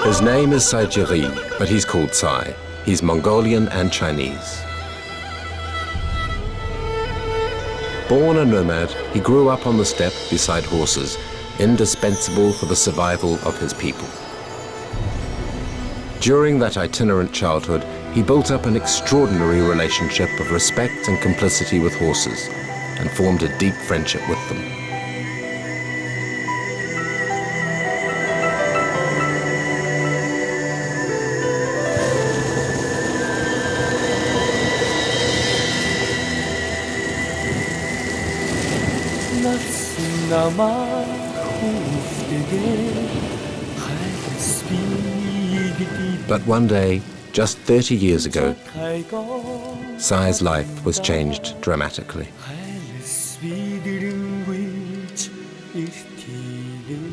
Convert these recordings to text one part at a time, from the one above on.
His name is Saclier, but he's called Sai. He's Mongolian and Chinese. Born a nomad, he grew up on the steppe beside horses, indispensable for the survival of his people. During that itinerant childhood, he built up an extraordinary relationship of respect and complicity with horses and formed a deep friendship with them. But one day, just 30 years ago, Sai's life was changed dramatically.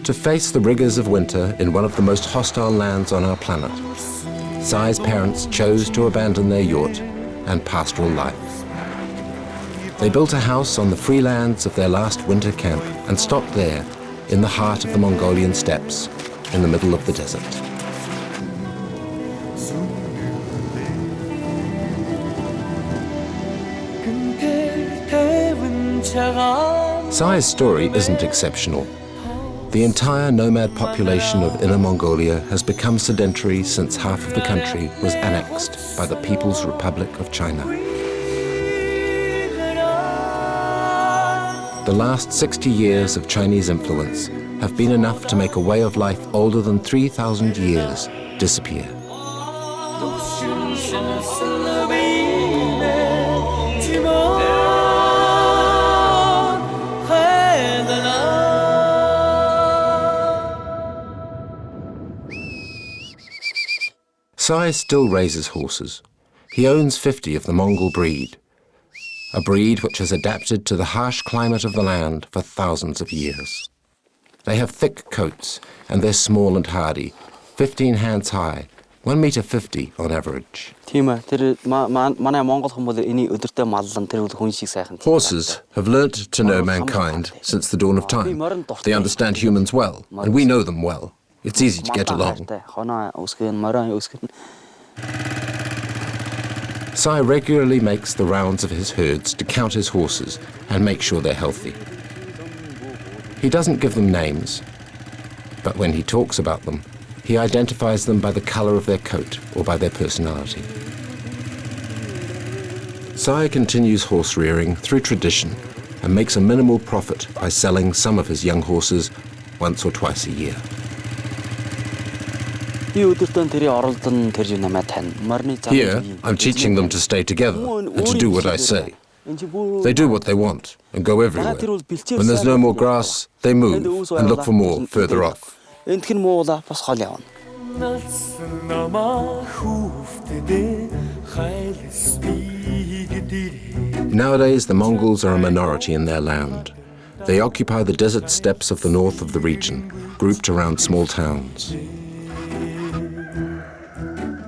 To face the rigors of winter in one of the most hostile lands on our planet, Sai's parents chose to abandon their yacht and pastoral life. They built a house on the free lands of their last winter camp and stopped there, in the heart of the Mongolian steppes, in the middle of the desert. Sai's story isn't exceptional. The entire nomad population of Inner Mongolia has become sedentary since half of the country was annexed by the People's Republic of China. The last 60 years of Chinese influence have been enough to make a way of life older than 3,000 years disappear. Sai still raises horses. He owns 50 of the Mongol breed, a breed which has adapted to the harsh climate of the land for thousands of years. They have thick coats, and they're small and hardy, 15 hands high, 1 meter 50 on average. Horses have learnt to know mankind since the dawn of time. They understand humans well, and we know them well. It's easy to get along. Sai regularly makes the rounds of his herds to count his horses and make sure they're healthy. He doesn't give them names, but when he talks about them, he identifies them by the color of their coat or by their personality. Sai continues horse rearing through tradition and makes a minimal profit by selling some of his young horses once or twice a year. Here, I'm teaching them to stay together and to do what I say. They do what they want and go everywhere. When there's no more grass, they move and look for more further off. Nowadays, the Mongols are a minority in their land. They occupy the desert steppes of the north of the region, grouped around small towns.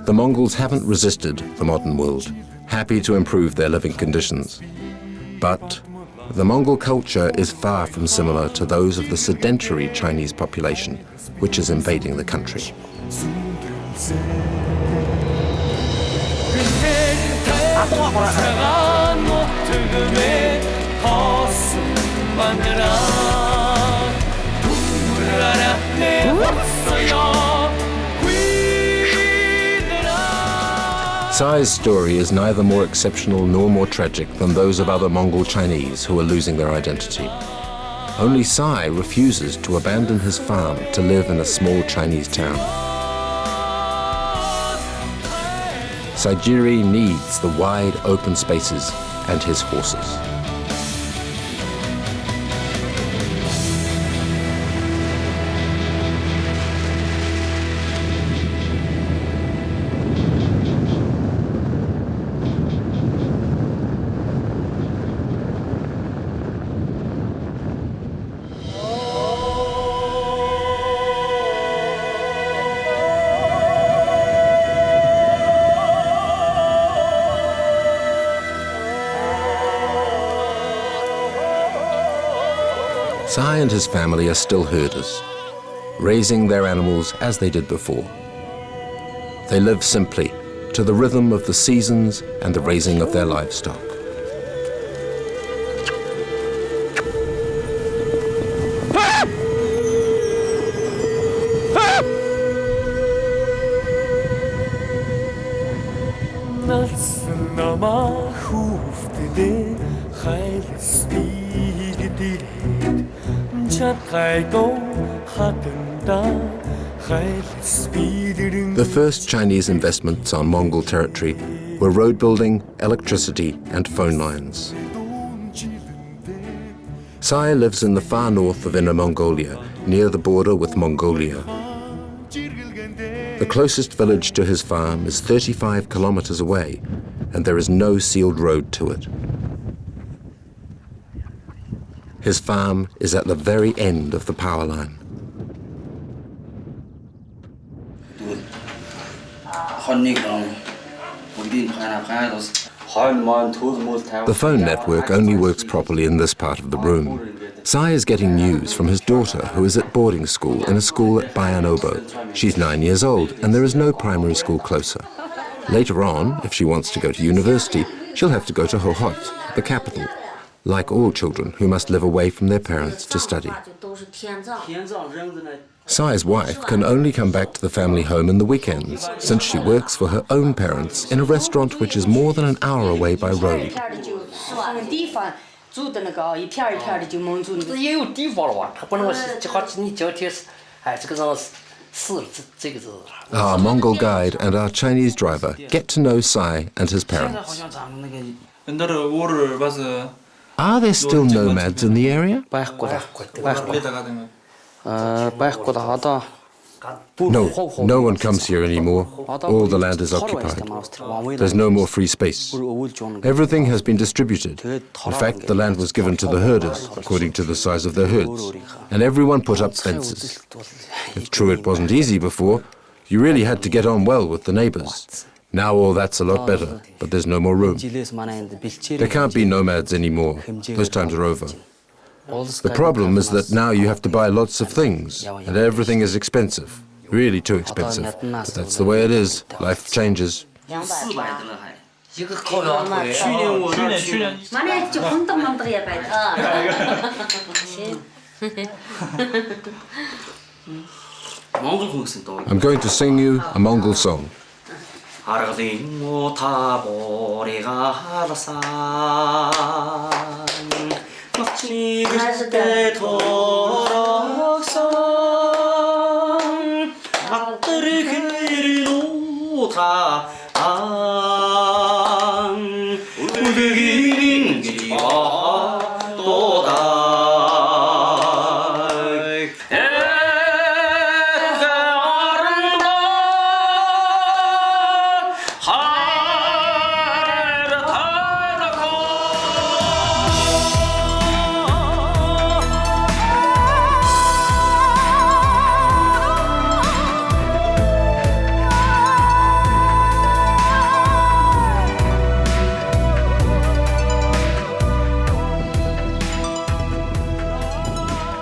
The Mongols haven't resisted the modern world, happy to improve their living conditions. But the Mongol culture is far from similar to those of the sedentary Chinese population, which is invading the country. Sai's story is neither more exceptional nor more tragic than those of other Mongol Chinese who are losing their identity. Only Sai refuses to abandon his farm to live in a small Chinese town. Saclier needs the wide open spaces and his horses. Sai and his family are still herders, raising their animals as they did before, They live simply, to the rhythm of the seasons and the raising of their livestock. The first Chinese investments on Mongol territory were road building, electricity, and phone lines. Sai lives in the far north of Inner Mongolia, near the border with Mongolia. The closest village to his farm is 35 kilometers away, and there is no sealed road to it. His farm is at the very end of the power line. The phone network only works properly in this part of the room. Sai is getting news from his daughter, who is at boarding school in a school at Bayanobo. She's 9 years old, and there is no primary school closer. Later on, if she wants to go to university, she'll have to go to Horsehead, the capital, like all children who must live away from their parents to study. Sai's wife can only come back to the family home in the weekends, since she works for her own parents in a restaurant which is more than an hour away by road. Our Mongol guide and our Chinese driver get to know Sai and his parents. Are there still nomads in the area? No one comes here anymore. All the land is occupied. There's no more free space. Everything has been distributed. In fact, the land was given to the herders, according to the size of their herds, and everyone put up fences. It's true it wasn't easy before. You really had to get on well with the neighbors. Now all that's a lot better, but there's no more room. There can't be nomads anymore. Those times are over. The problem is that now you have to buy lots of things, and everything is expensive. Really too expensive. But that's the way it is. Life changes. I'm going to sing you a Mongol song.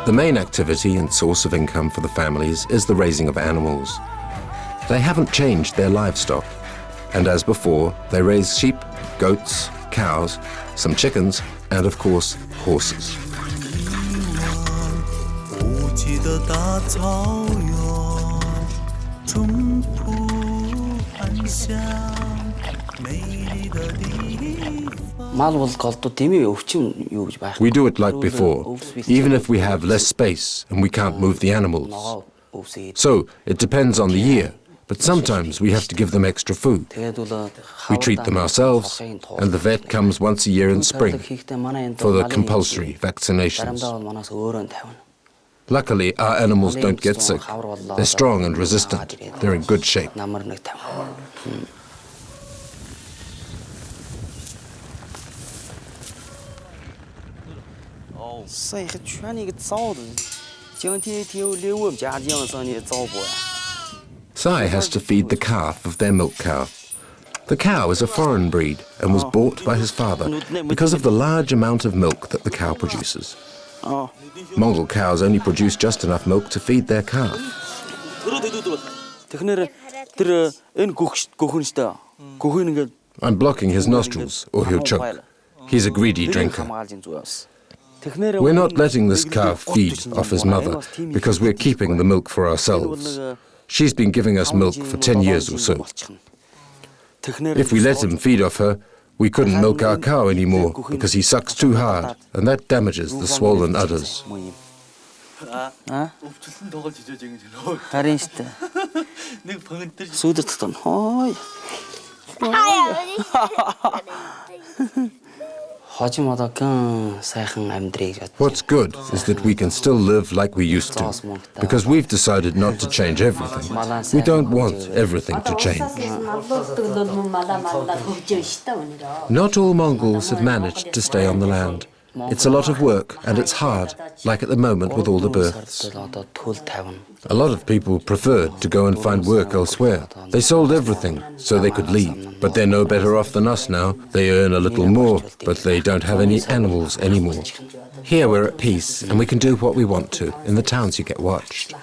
The main activity and source of income for the families is the raising of animals. They haven't changed their livestock, and as before, they raise sheep, goats, cows, some chickens, and of course, horses. We do it like before, even if we have less space and we can't move the animals. So, it depends on the year, but sometimes we have to give them extra food. We treat them ourselves, and the vet comes once a year in spring for the compulsory vaccinations. Luckily, our animals don't get sick. They're strong and resistant. They're in good shape. Sai has to feed the calf of their milk cow. The cow is a foreign breed and was bought by his father because of the large amount of milk that the cow produces. Mongol cows only produce just enough milk to feed their calf. I'm blocking his nostrils, or he'll choke. He's a greedy drinker. We're not letting this calf feed off his mother because we're keeping the milk for ourselves. She's been giving us milk for 10 years or so. If we let him feed off her, we couldn't milk our cow anymore because he sucks too hard, and that damages the swollen udders. What's good is that we can still live like we used to, because we've decided not to change everything. We don't want everything to change. Not all Mongols have managed to stay on the land. It's a lot of work, and it's hard, like at the moment with all the births. A lot of people preferred to go and find work elsewhere. They sold everything so they could leave, but they're no better off than us now. They earn a little more, but they don't have any animals anymore. Here we're at peace, and we can do what we want to. In the towns you get watched.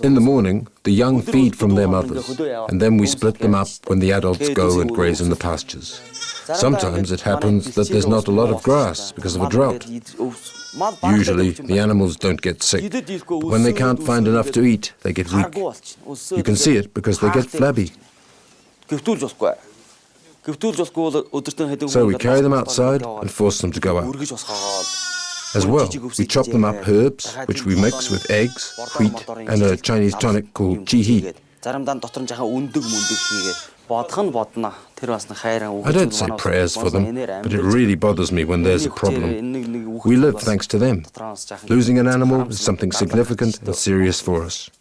In the morning, the young feed from their mothers, and then we split them up when the adults go and graze in the pastures. Sometimes it happens that there's not a lot of grass because of a drought. Usually, the animals don't get sick, but when they can't find enough to eat, they get weak. You can see it because they get flabby. So we carry them outside and force them to go out. As well, we chop them up herbs, which we mix with eggs, wheat, and a Chinese tonic called jihi. I don't say prayers for them, but it really bothers me when there's a problem. We live thanks to them. Losing an animal is something significant and serious for us.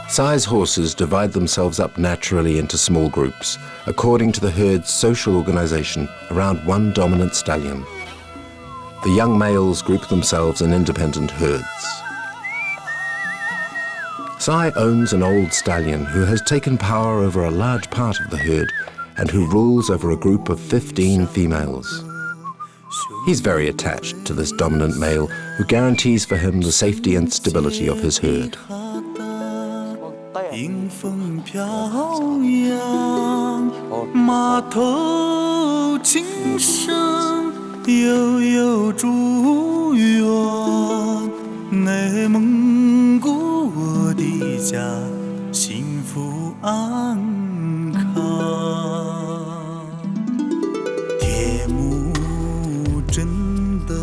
Sai's horses divide themselves up naturally into small groups, according to the herd's social organization around one dominant stallion. The young males group themselves in independent herds. Sai owns an old stallion who has taken power over a large part of the herd and who rules over a group of 15 females. He's very attached to this dominant male who guarantees for him the safety and stability of his herd. 迎风飘扬，马头琴声悠悠祝愿，内蒙古我的家幸福安康。铁木真的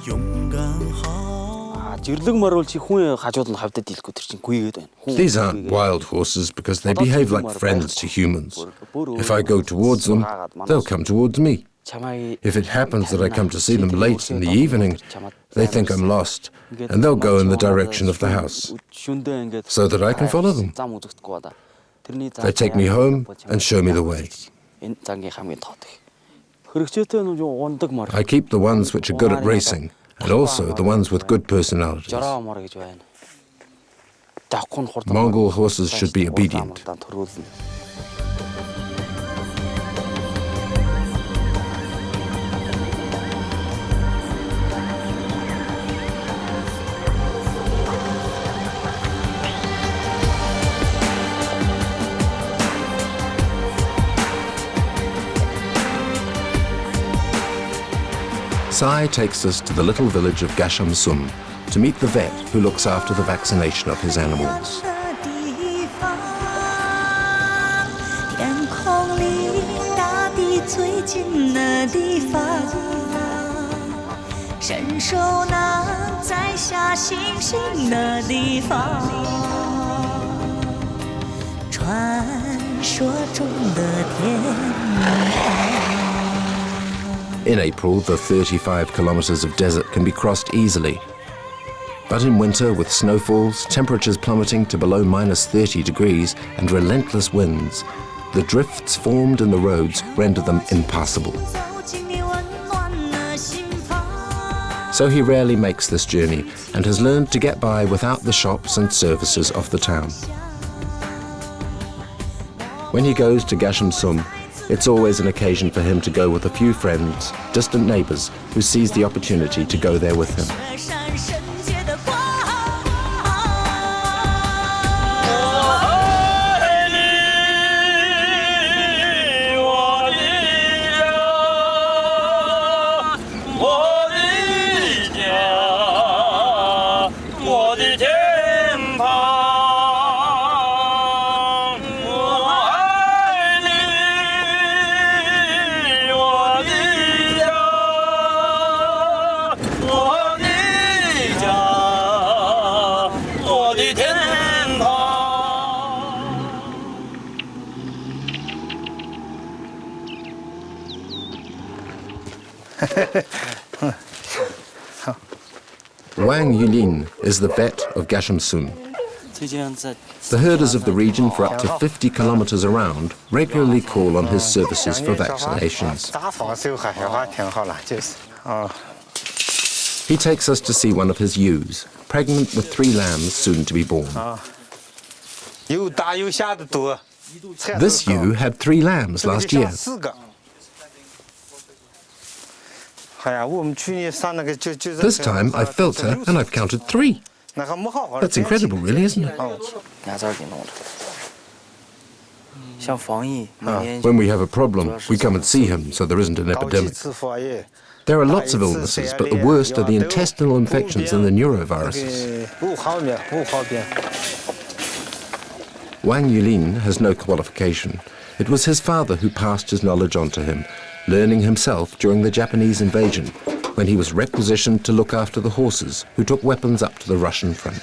勇敢好。 These aren't wild horses because they behave like friends to humans. If I go towards them, they'll come towards me. If it happens that I come to see them late in the evening, they think I'm lost, and they'll go in the direction of the house, so that I can follow them. They take me home and show me the way. I keep the ones which are good at racing, and also the ones with good personalities. Mongol horses should be obedient. Sai takes us to the little village of Gashamsum to meet the vet who looks after the vaccination of his animals. In April, the 35 kilometers of desert can be crossed easily. But in winter, with snowfalls, temperatures plummeting to below -30 degrees, and relentless winds, the drifts formed in the roads render them impassable. So he rarely makes this journey and has learned to get by without the shops and services of the town. When he goes to Gasham-Sum, it's always an occasion for him to go with a few friends, distant neighbors, who seize the opportunity to go there with him. Wang Yulin is the vet of Gasham-Sum. The herders of the region for up to 50 kilometers around regularly call on his services for vaccinations. He takes us to see one of his ewes, pregnant with 3 lambs soon to be born. This ewe had 3 lambs last year. This time I felt her and I've counted 3. That's incredible, really, isn't it? When we have a problem, we come and see him so there isn't an epidemic. There are lots of illnesses, but the worst are the intestinal infections and the neuroviruses. Wang Yulin has no qualification. It was his father who passed his knowledge on to him, learning himself during the Japanese invasion, when he was requisitioned to look after the horses who took weapons up to the Russian front.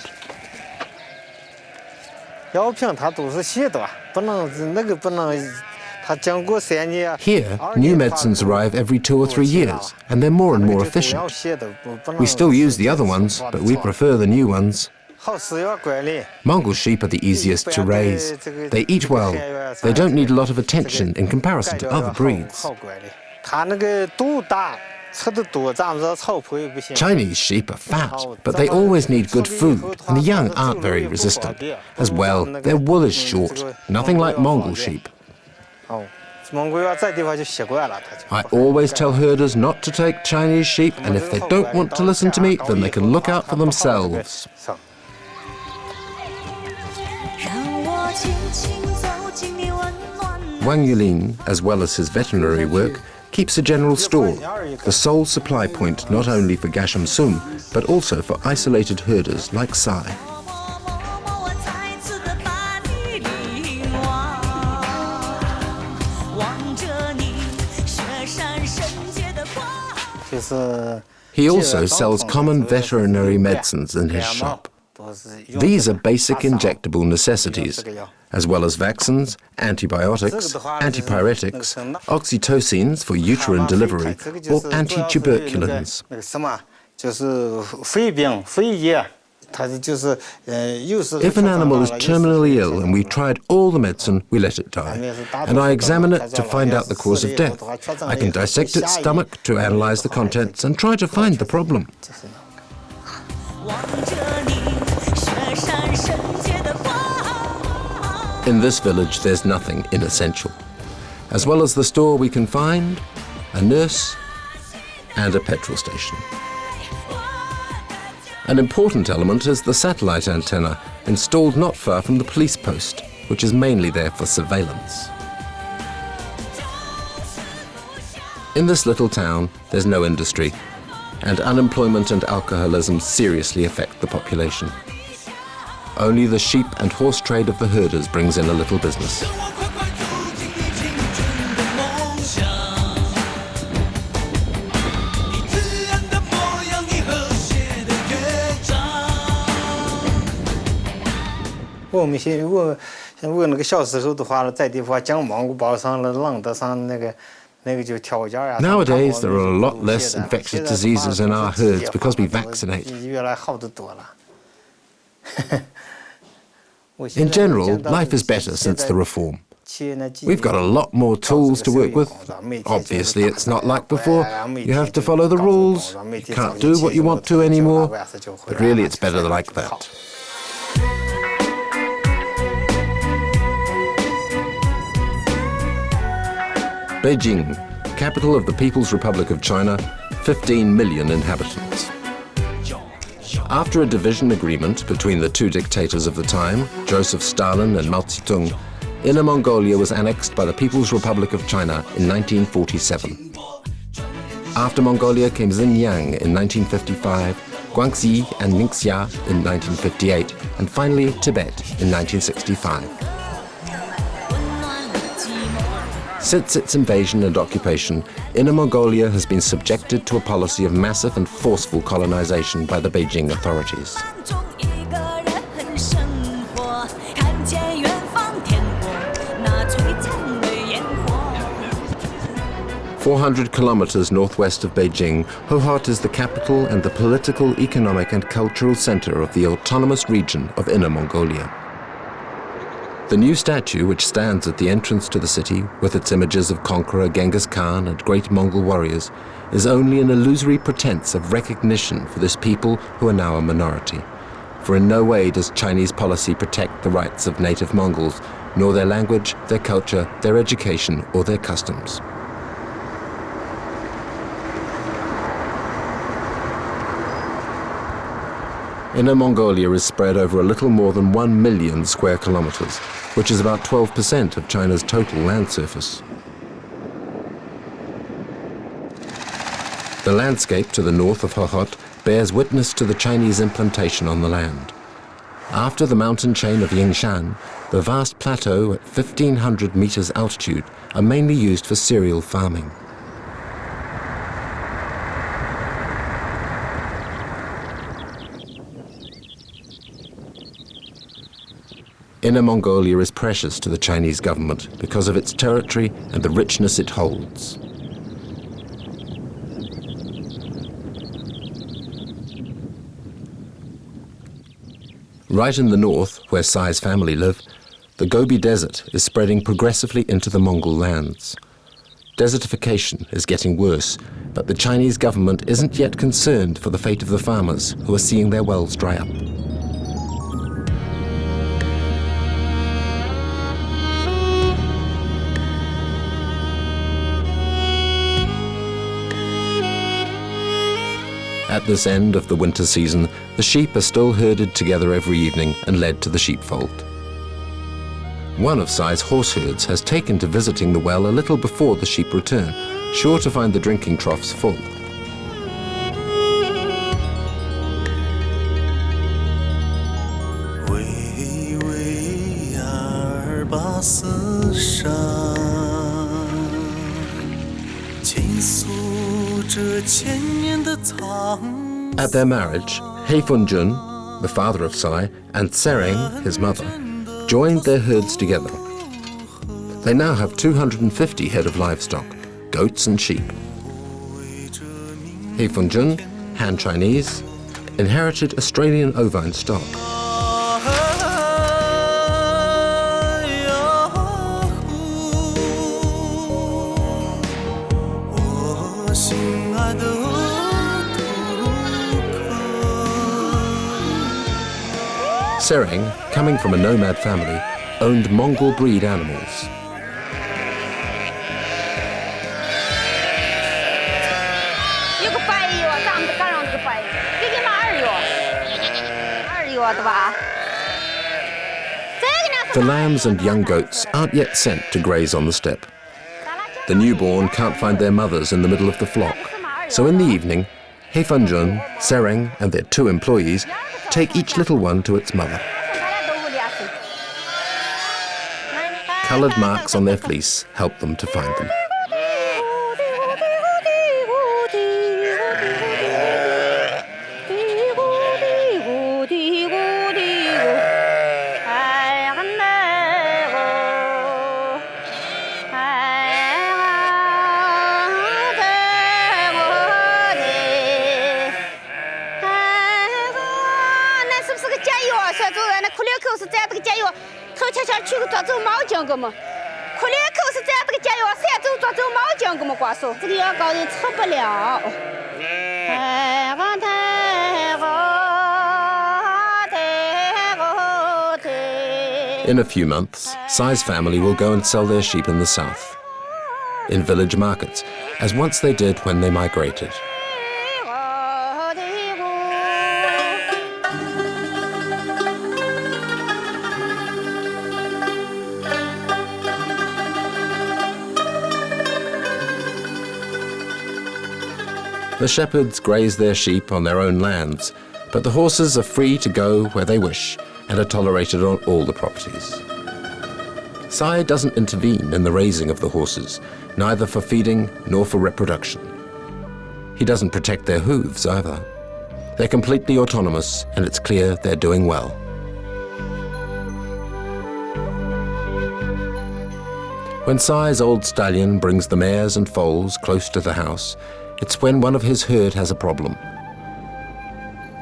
Here, new medicines arrive every 2 or 3 years, and they're more and more efficient. We still use the other ones, but we prefer the new ones. Mongol sheep are the easiest to raise. They eat well. They don't need a lot of attention in comparison to other breeds. Chinese sheep are fat, but they always need good food, and the young aren't very resistant. As well, their wool is short, nothing like Mongol sheep. I always tell herders not to take Chinese sheep, and if they don't want to listen to me, then they can look out for themselves. Wang Yulin, as well as his veterinary work, keeps a general store, the sole supply point not only for Gasham-Sum, but also for isolated herders like Sai. He also sells common veterinary medicines in his shop. These are basic injectable necessities, as well as vaccines, antibiotics, antipyretics, oxytocins for uterine delivery, or antituberculins. If an animal is terminally ill and we've tried all the medicine, we let it die. And I examine it to find out the cause of death. I can dissect its stomach to analyze the contents and try to find the problem. In this village, there's nothing inessential. As well as the store, we can find a nurse and a petrol station. An important element is the satellite antenna, installed not far from the police post, which is mainly there for surveillance. In this little town, there's no industry, and unemployment and alcoholism seriously affect the population. Only the sheep and horse trade of the herders brings in a little business. Nowadays, there are a lot less infectious diseases in our herds because we vaccinate. In general, life is better since the reform. We've got a lot more tools to work with. Obviously, it's not like before. You have to follow the rules. You can't do what you want to anymore. But really, it's better like that. Beijing, capital of the People's Republic of China, 15 million inhabitants. After a division agreement between the two dictators of the time, Joseph Stalin and Mao Zedong, Inner Mongolia was annexed by the People's Republic of China in 1947. After Mongolia came Xinjiang in 1955, Guangxi and Ningxia in 1958, and finally Tibet in 1965. Since its invasion and occupation, Inner Mongolia has been subjected to a policy of massive and forceful colonization by the Beijing authorities. 400 kilometers northwest of Beijing, Horsehead is the capital and the political, economic and cultural center of the autonomous region of Inner Mongolia. The new statue, which stands at the entrance to the city, with its images of conqueror Genghis Khan and great Mongol warriors, is only an illusory pretense of recognition for this people who are now a minority. For in no way does Chinese policy protect the rights of native Mongols, nor their language, their culture, their education, or their customs. Inner Mongolia is spread over a little more than 1 million square kilometers, which is about 12% of China's total land surface. The landscape to the north of Horsehead bears witness to the Chinese implantation on the land. After the mountain chain of Yingshan, the vast plateau at 1,500 meters altitude are mainly used for cereal farming. Inner Mongolia is precious to the Chinese government because of its territory and the richness it holds. Right in the north, where Tsai's family live, the Gobi Desert is spreading progressively into the Mongol lands. Desertification is getting worse, but the Chinese government isn't yet concerned for the fate of the farmers who are seeing their wells dry up. At this end of the winter season, the sheep are still herded together every evening and led to the sheepfold. One of Tsai's horse herds has taken to visiting the well a little before the sheep return, sure to find the drinking troughs full. At their marriage, Heifunjun, the father of Tsai, and Tsereng, his mother, joined their herds together. They now have 250 head of livestock, goats and sheep. Heifunjun, Han Chinese, inherited Australian ovine stock. Tsereng, coming from a nomad family, owned Mongol breed animals. The lambs and young goats aren't yet sent to graze on the steppe. The newborn can't find their mothers in the middle of the flock, so in the evening, Heifunjun, Tsereng and their 2 employees take each little one to its mother. Colored marks on their fleece help them to find them. In a few months, Sai's family will go and sell their sheep in the south, in village markets, as once they did when they migrated. The shepherds graze their sheep on their own lands, but the horses are free to go where they wish and are tolerated on all the properties. Sai doesn't intervene in the raising of the horses, neither for feeding nor for reproduction. He doesn't protect their hooves either. They're completely autonomous, and it's clear they're doing well. When Sai's old stallion brings the mares and foals close to the house, it's when one of his herd has a problem.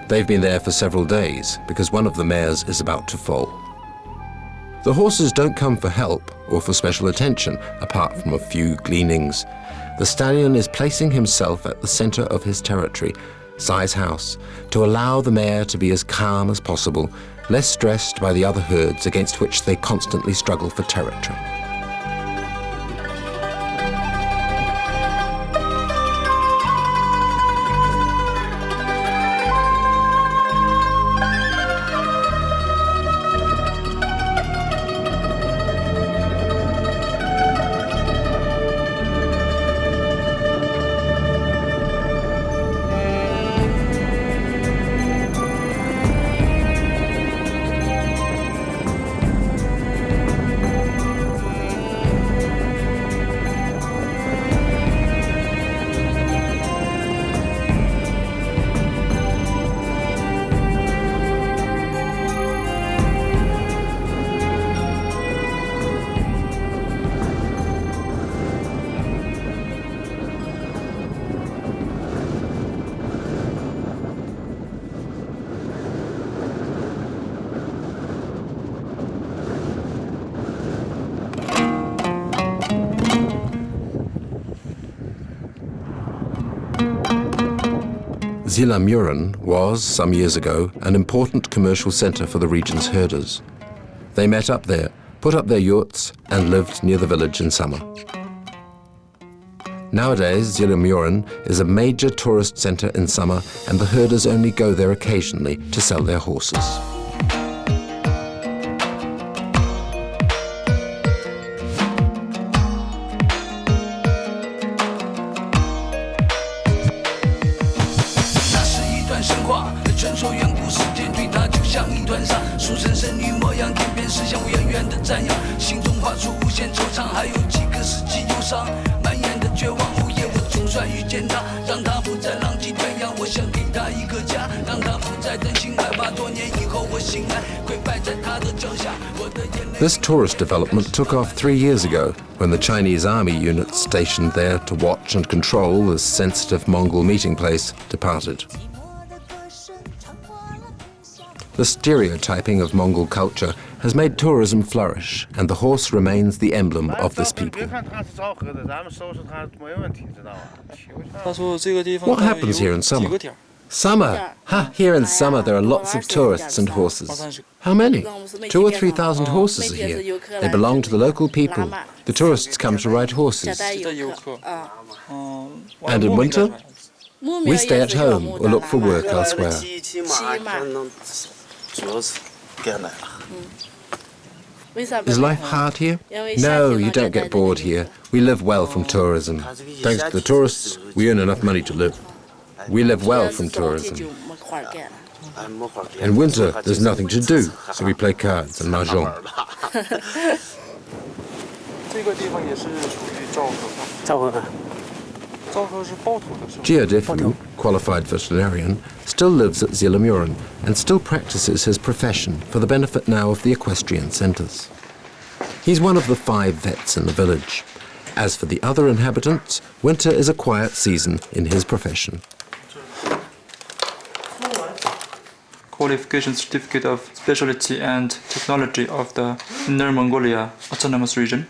They've been there for several days because one of the mares is about to foal. The horses don't come for help or for special attention, apart from a few gleanings. The stallion is placing himself at the center of his territory, Sai's house, to allow the mare to be as calm as possible, less stressed by the other herds against which they constantly struggle for territory. Zilamuren was, some years ago, an important commercial center for the region's herders. They met up there, put up their yurts, and lived near the village in summer. Nowadays, Zilamuren is a major tourist center in summer, and the herders only go there occasionally to sell their horses. This tourist development took off 3 years ago when the Chinese army units stationed there to watch and control this sensitive Mongol meeting place departed. The stereotyping of Mongol culture has made tourism flourish, and the horse remains the emblem of this people. What happens here in summer? Summer! Ha! Here in summer there are lots of tourists and horses. How many? 2,000 or 3,000 horses are here. They belong to the local people. The tourists come to ride horses. And in winter? We stay at home or look for work elsewhere. Is life hard here? No, you don't get bored here. We live well from tourism. Thanks to the tourists, we earn enough money to live. We live well from tourism. In winter, there's nothing to do, so we play cards and mahjong. Jiadifu, qualified veterinarian, still lives at Zilamuren and still practices his profession for the benefit now of the equestrian centres. He's one of the 5 vets in the village. As for the other inhabitants, winter is a quiet season in his profession. Qualification certificate of specialty and technology of the Inner Mongolia Autonomous Region.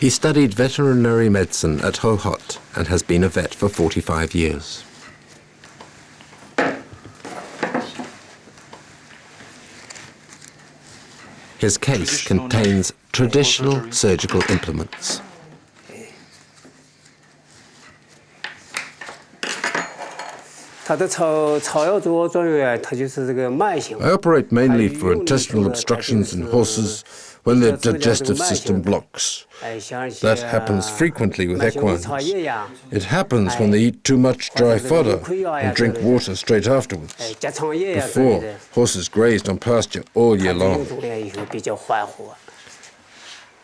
He studied veterinary medicine at Hohhot and has been a vet for 45 years. His case contains traditional surgical implements. I operate mainly for intestinal obstructions in horses when their digestive system blocks. That happens frequently with equines. It happens when they eat too much dry fodder and drink water straight afterwards. Before, horses grazed on pasture all year long.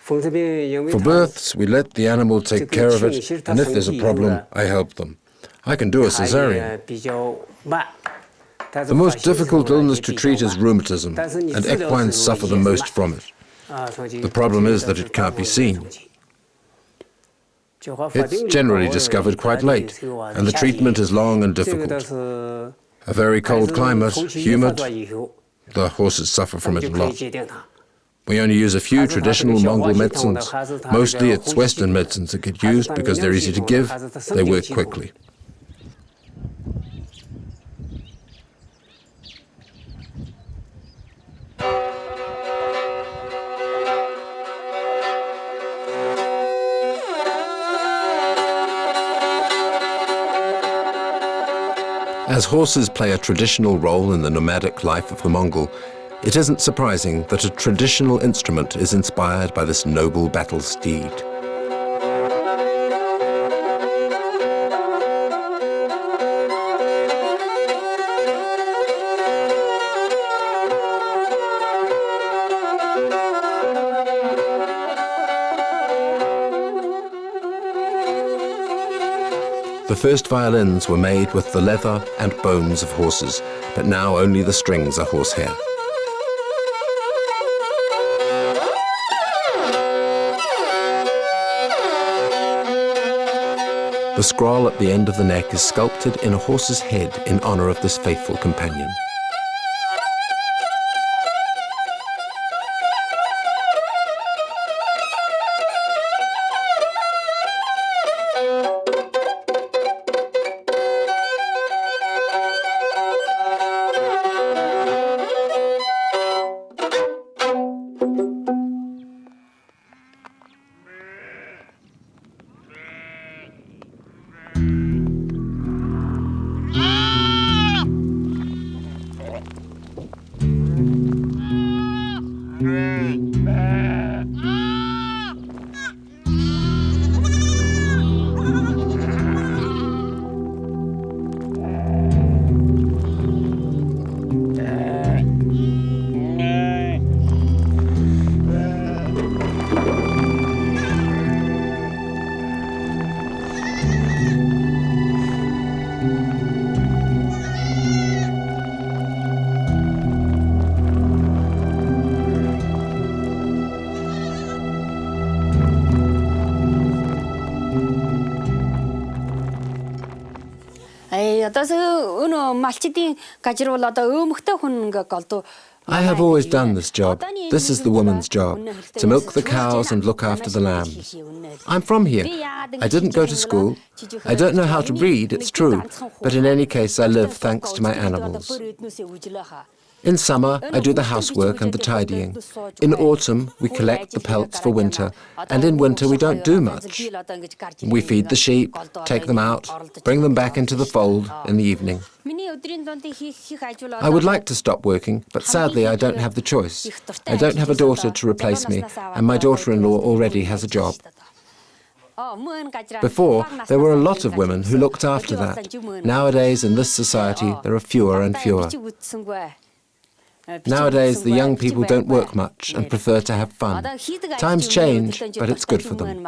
For births, we let the animal take care of it, and if there's a problem, I help them. I can do a cesarean. The most difficult illness to treat is rheumatism, and equines suffer the most from it. The problem is that it can't be seen. It's generally discovered quite late, and the treatment is long and difficult. A very cold climate, humid, the horses suffer from it a lot. We only use a few traditional Mongol medicines. Mostly it's Western medicines that get used because they're easy to give, they work quickly. As horses play a traditional role in the nomadic life of the Mongol, it isn't surprising that a traditional instrument is inspired by this noble battle steed. The first violins were made with the leather and bones of horses, but now only the strings are horsehair. The scroll at the end of the neck is sculpted in a horse's head in honor of this faithful companion. I have always done this job. This is the woman's job, to milk the cows and look after the lambs. I'm from here. I didn't go to school. I don't know how to read, it's true, but in any case I live thanks to my animals. In summer, I do the housework and the tidying. In autumn, we collect the pelts for winter, and in winter we don't do much. We feed the sheep, take them out, bring them back into the fold in the evening. I would like to stop working, but sadly I don't have the choice. I don't have a daughter to replace me, and my daughter-in-law already has a job. Before, there were a lot of women who looked after that. Nowadays, in this society, there are fewer and fewer. Nowadays, the young people don't work much and prefer to have fun. Times change, but it's good for them.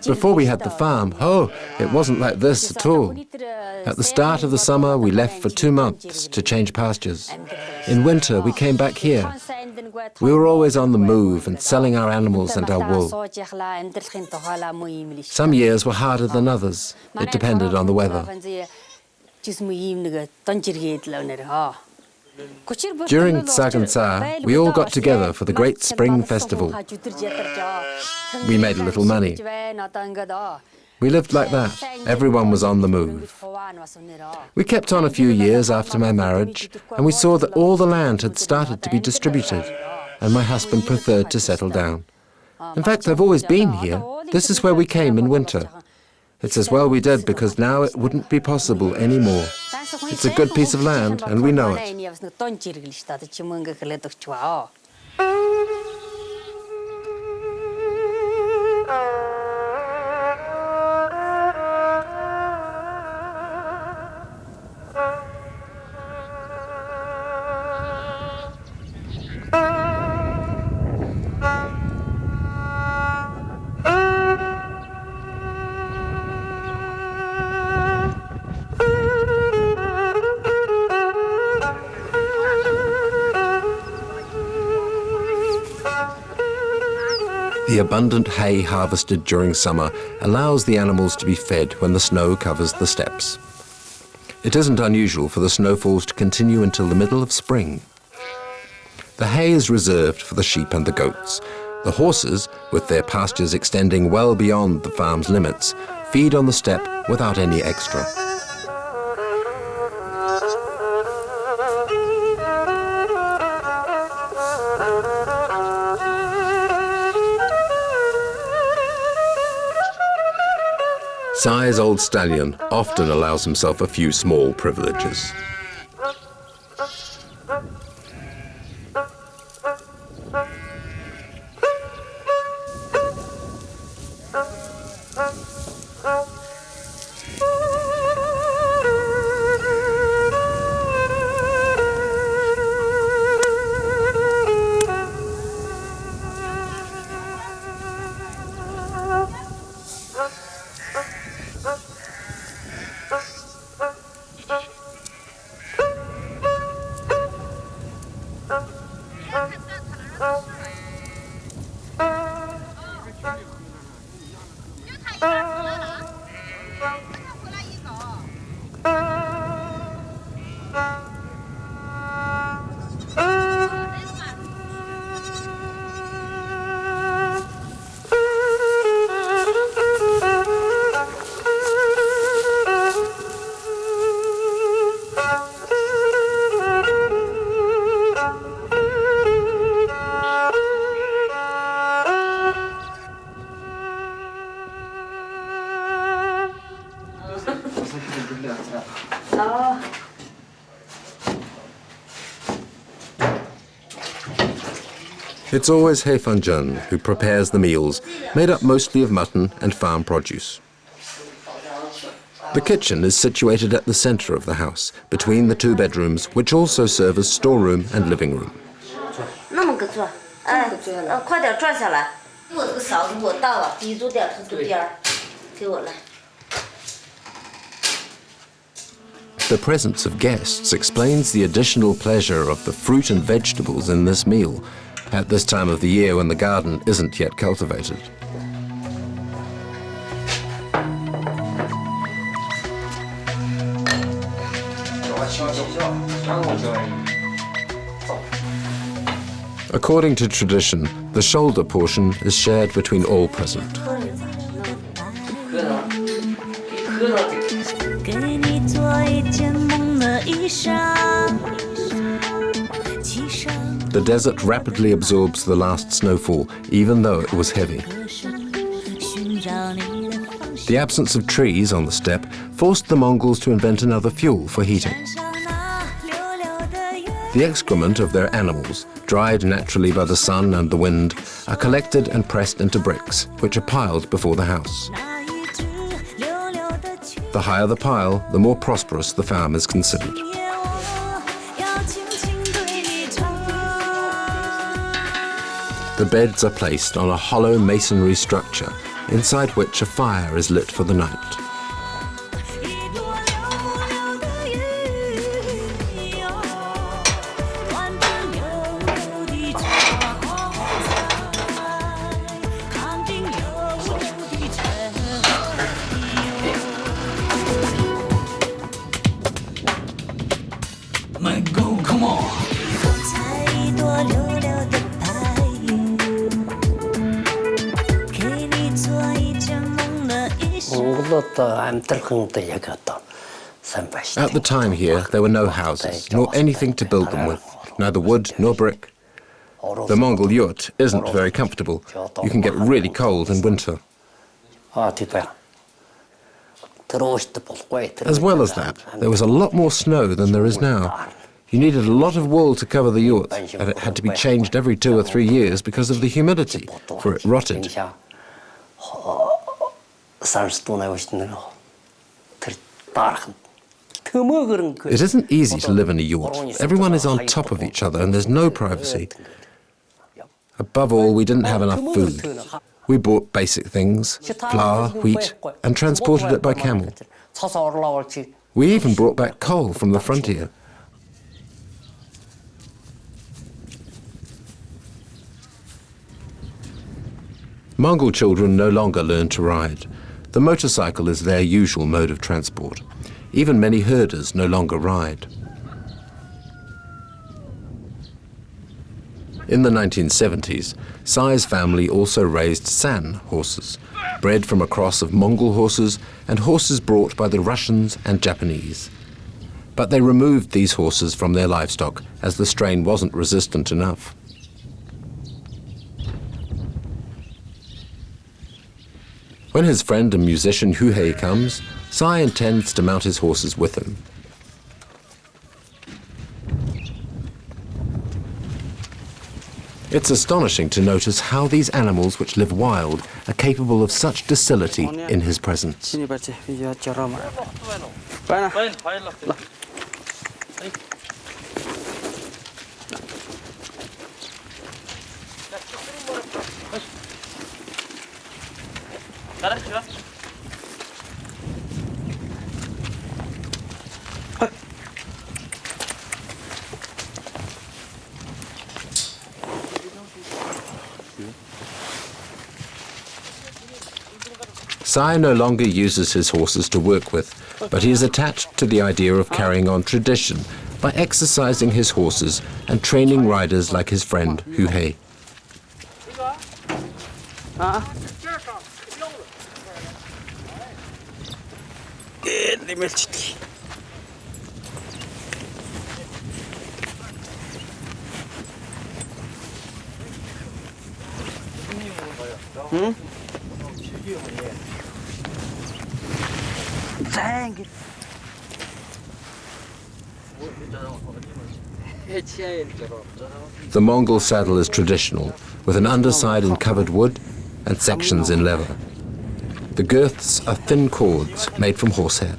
Before we had the farm, it wasn't like this at all. At the start of the summer, we left for 2 months to change pastures. In winter, we came back here. We were always on the move and selling our animals and our wool. Some years were harder than others. It depended on the weather. During Tsagansa, we all got together for the great spring festival. We made a little money. We lived like that. Everyone was on the move. We kept on a few years after my marriage, and we saw that all the land had started to be distributed, and my husband preferred to settle down. In fact, I've always been here. This is where we came in winter. It's as well we did, because now it wouldn't be possible anymore. It's a good piece of land, and we know it. The abundant hay harvested during summer allows the animals to be fed when the snow covers the steppes. It isn't unusual for the snowfalls to continue until the middle of spring. The hay is reserved for the sheep and the goats. The horses, with their pastures extending well beyond the farm's limits, feed on the steppe without any extra. Sai's old stallion often allows himself a few small privileges. It's always Heifanjun who prepares the meals, made up mostly of mutton and farm produce. The kitchen is situated at the center of the house, between the 2 bedrooms, which also serve as storeroom and living room. The presence of guests explains the additional pleasure of the fruit and vegetables in this meal, at this time of the year when the garden isn't yet cultivated. According to tradition, the shoulder portion is shared between all present. The desert rapidly absorbs the last snowfall, even though it was heavy. The absence of trees on the steppe forced the Mongols to invent another fuel for heating. The excrement of their animals, dried naturally by the sun and the wind, are collected and pressed into bricks, which are piled before the house. The higher the pile, the more prosperous the farm is considered. The beds are placed on a hollow masonry structure, inside which a fire is lit for the night. Come on. At the time here, there were no houses, nor anything to build them with, neither wood nor brick. The Mongol yurt isn't very comfortable. You can get really cold in winter. As well as that, there was a lot more snow than there is now. You needed a lot of wool to cover the yurt, and it had to be changed every 2 or 3 years because of the humidity, for it rotted. It isn't easy to live in a yurt. Everyone is on top of each other and there's no privacy. Above all, we didn't have enough food. We bought basic things, flour, wheat, and transported it by camel. We even brought back coal from the frontier. Mongol children no longer learn to ride. The motorcycle is their usual mode of transport. Even many herders no longer ride. In the 1970s, Sai's family also raised San horses, bred from a cross of Mongol horses and horses brought by the Russians and Japanese. But they removed these horses from their livestock as the strain wasn't resistant enough. When his friend and musician Huhei comes, Sai intends to mount his horses with him. It's astonishing to notice how these animals which live wild are capable of such docility in his presence. Sai no longer uses his horses to work with, but he is attached to the idea of carrying on tradition by exercising his horses and training riders like his friend Huhei. The Mongol saddle is traditional, with an underside in covered wood and sections in leather. The girths are thin cords made from horsehair.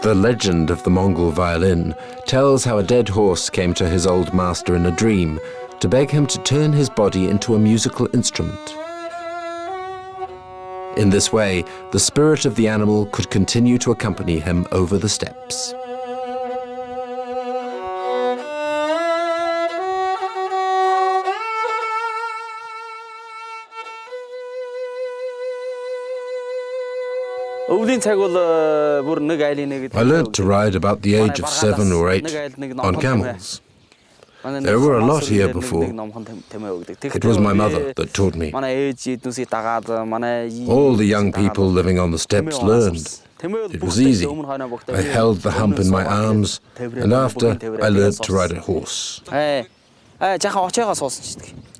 The legend of the Mongol violin tells how a dead horse came to his old master in a dream to beg him to turn his body into a musical instrument. In this way, the spirit of the animal could continue to accompany him over the steppes. I learned to ride about the age of 7 or 8 on camels. There were a lot here before. It was my mother that taught me. All the young people living on the steppes learned. It was easy. I held the hump in my arms, and after, I learned to ride a horse. To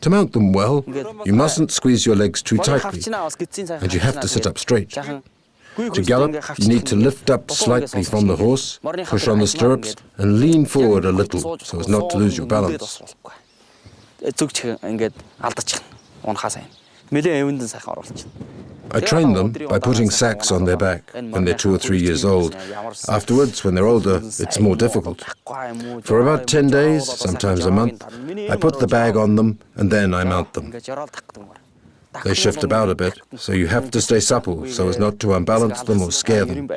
mount them well, you mustn't squeeze your legs too tightly, and you have to sit up straight. To gallop, you need to lift up slightly from the horse, push on the stirrups, and lean forward a little so as not to lose your balance. I train them by putting sacks on their back when they're 2 or 3 years old. Afterwards, when they're older, it's more difficult. For about 10 days, sometimes a month, I put the bag on them and then I mount them. They shift about a bit, so you have to stay supple so as not to unbalance them or scare them.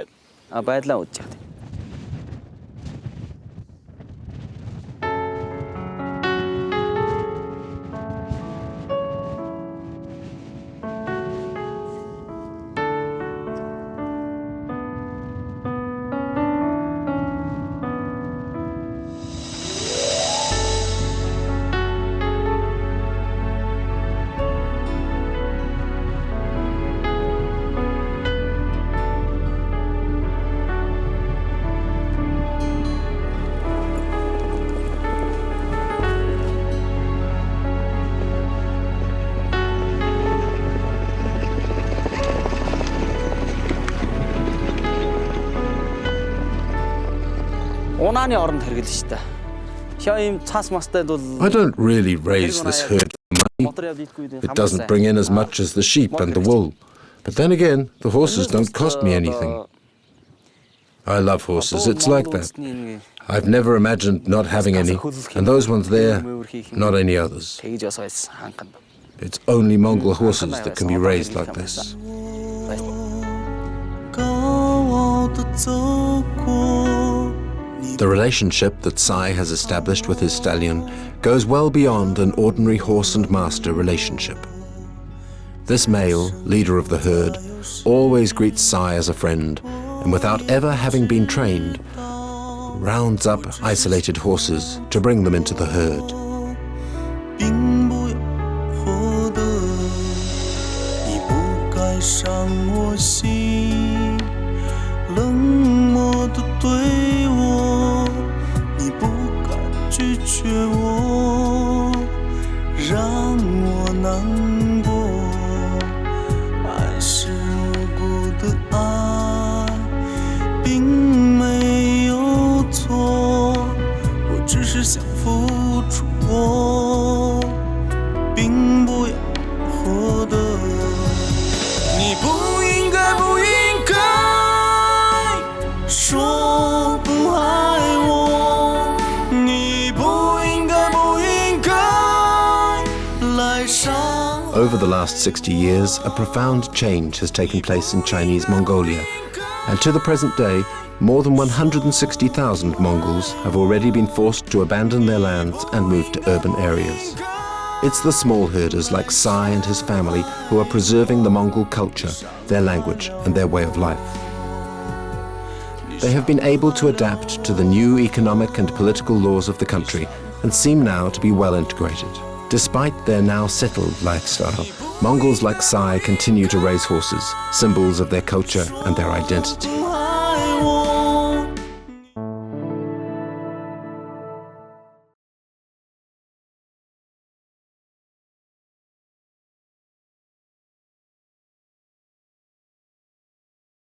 I don't really raise this herd for money. It doesn't bring in as much as the sheep and the wool. But then again, the horses don't cost me anything. I love horses, it's like that. I've never imagined not having any, and those ones there, not any others. It's only Mongol horses that can be raised like this. The relationship that Sai has established with his stallion goes well beyond an ordinary horse and master relationship. This male, leader of the herd, always greets Sai as a friend, and without ever having been trained, rounds up isolated horses to bring them into the herd. Over the last 60 years, a profound change has taken place in Chinese Mongolia, and to the present day, more than 160,000 Mongols have already been forced to abandon their lands and move to urban areas. It's the small herders like Sai and his family who are preserving the Mongol culture, their language, and their way of life. They have been able to adapt to the new economic and political laws of the country and seem now to be well integrated. Despite their now settled lifestyle, Mongols like Sai continue to raise horses, symbols of their culture and their identity.